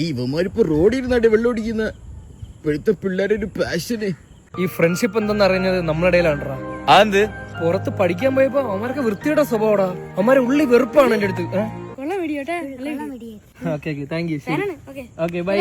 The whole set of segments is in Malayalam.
ഇവന്മാരിപ്പോ റോഡിരുന്നാട്ടെ വെള്ളം ഓടിക്കുന്ന ഇപ്പോഴത്തെ പിള്ളേരൊരു പാഷന്. ഈ ഫ്രണ്ട്ഷിപ്പ് എന്തെന്ന് അറിയുന്നത് നമ്മുടെ ഇടയിലാണ്ടാ. അതെന്ത്? പുറത്ത് പഠിക്കാൻ പോയപ്പോ അവന്മാർക്ക് വൃത്തിയുടെ സ്വഭാവടാ. അവന്മാരെ ഉള്ളി വെറുപ്പാണ് എന്റെ അടുത്ത്. Okay bye.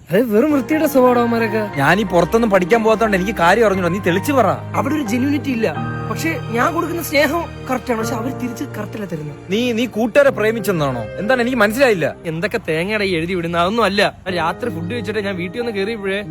അതെ, വെറും വൃത്തിയുടെ സ്വഭാവം അവന്മാരൊക്കെ. ഞാൻ ഈ പുറത്തൊന്നും പഠിക്കാൻ പോകാത്തോണ്ട് എനിക്ക് കാര്യം അറിഞ്ഞോ. നീ തെളിച്ചു പറ. അവിടെ ഒരു ജെന്യൂനിറ്റി ഇല്ല. പക്ഷെ ഞാൻ കൊടുക്കുന്ന സ്നേഹം കറക്റ്റ് ആണ്, പക്ഷെ അവർ തിരിച്ച് കറക്റ്റ് അല്ല തരുന്നത്. നീ കൂട്ടുകാരെ പ്രേമിച്ചെന്നാണോ? എന്താണ് എനിക്ക് മനസ്സിലായില്ല. എന്തൊക്കെ തേങ്ങയുടെ എഴുതി വിടുന്ന അതൊന്നും അല്ല. രാത്രി ഫുഡ് വെച്ചിട്ട് ഞാൻ വീട്ടിൽ വന്ന് കയറിയപ്പോഴേ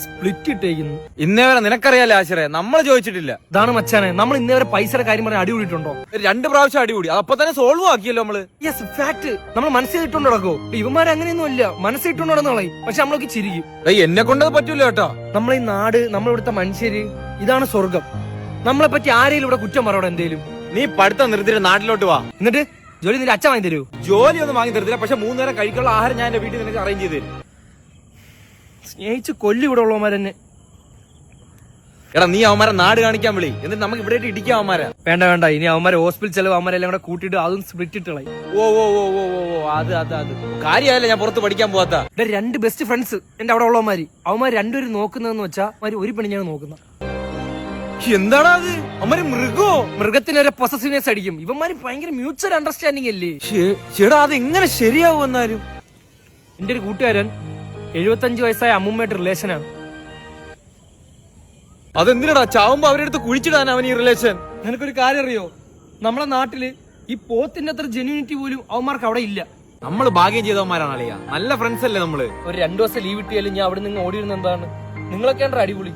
സ്പ്ലിറ്റ് ഇട്ടേക്കുന്നു. ഇന്നേ വരെ നിനക്കറിയാലോ ആശ്രയ, നമ്മൾ ചോദിച്ചിട്ടില്ല. ഇതാണ് മച്ചാനെ, നമ്മൾ ഇന്നേ വരെ പൈസയുടെ കാര്യം പറഞ്ഞ അടികൂടിയിട്ടുണ്ടോ? 2 പ്രാവശ്യം അടികൂടി. അപ്പൊ തന്നെ സോൾവ് ആക്കിയല്ലോ നമ്മള്. Yes, fact. നമ്മൾ മനസ്സിലിട്ടുണ്ടോ നടക്കോ? ഇവന്മാർ അങ്ങനെയൊന്നും അല്ല, മനസ്സിട്ടുണ്ടോ നടന്നോളെ. പക്ഷെ നമ്മളൊക്കെ ചിരിക്കും. എന്നെ കൊണ്ടത് പറ്റൂല കേട്ടോ. നമ്മളെ ഈ നാട്, നമ്മളിവിടുത്തെ മനുഷ്യര്, ഇതാണ് സ്വർഗം. നമ്മളെ പറ്റി ആരെങ്കിലും ഇവിടെ കുറ്റം പറയണം എന്തേലും. നീ പഠിത്തം നിർത്തിയിട്ട് നാട്ടിലോട്ട് വാ. എന്നിട്ട് ജോലി നിന്റെ അച്ഛൻ വാങ്ങി തരൂ? ജോലി ഒന്നും വാങ്ങി തരത്തില്ല, പക്ഷെ 3 നേരം കഴിക്കാനുള്ള ആഹാരം ഞാൻ എന്റെ വീട്ടിൽ നിനക്ക് അറേഞ്ച് ചെയ്ത് തരും. സ്നേഹിച്ച് കൊല്ലി ഇവിടെ ഉള്ളവന്മാരെന്നെ. എടാ, നീ അവന്മാരെ നാട് കാണിക്കാൻ വിളി, എന്നിട്ട് നമുക്ക് ഇവിടെ ഇടിക്കാം അവന്മാരെ. വേണ്ട, ഇനി അവന്മാരെ ഹോസ്പിറ്റൽ ചെലവ് അവന്മാരെല്ലാം കൂടെ കൂട്ടിയിട്ട് അതും സ്പ്ലിറ്റ് ഇട്ട് കളയും. ഓ അത് കാര്യമായല്ലേ ഞാൻ പുറത്ത് പഠിക്കാൻ പോവാത്ത. 2 ബെസ്റ്റ് ഫ്രണ്ട്സ് എന്റെ അവിടെ ഉള്ളവന്മാര്. അവന്മാർ രണ്ടുപേരും നോക്കുന്നതെന്ന് വെച്ചാൽ ഒരു പെണ്ണിനാണ് നോക്കുന്നത്. എന്താടാ അത്? അവന്മാര് മൃഗത്തിനൊരു പൊസസീവ്നെസ് അടിക്കും. ഇവന്മാര് ഭയങ്കര മ്യൂച്വൽ അണ്ടർസ്റ്റാൻഡിങ് അല്ലേ? ചേടാ, അത് എങ്ങനെ ശരിയാവും? എന്നാലും എന്റെ ഒരു കൂട്ടുകാരൻ 75 വയസ്സായ അമ്മൂമ്മയായിട്ട് റിലേഷനാണ്. അതെന്തിനാടാ? ചാവുമ്പോ അവരുടെ അടുത്ത് കുഴിച്ചിടാൻ അവൻ ഈ റിലേഷൻ. നിനക്കൊരു കാര്യം അറിയോ? നമ്മളെ നാട്ടില് ഈ പോത്തിന്റെ അത്ര ജെന്യൂനിറ്റി പോലും അവന്മാർക്ക് അവിടെ ഇല്ല. നമ്മള് ഭാഗ്യം ചെയ്തവന്മാരാണ് അളിയാ. നല്ല ഫ്രണ്ട്സ് അല്ലേ നമ്മള്. ഒരു 2 ദിവസം ലീവ് കിട്ടിയാലും ഞാൻ അവിടെ നിന്ന് ഓടിയിരുന്ന എന്താണ്? നിങ്ങളൊക്കെ അടിപൊളി.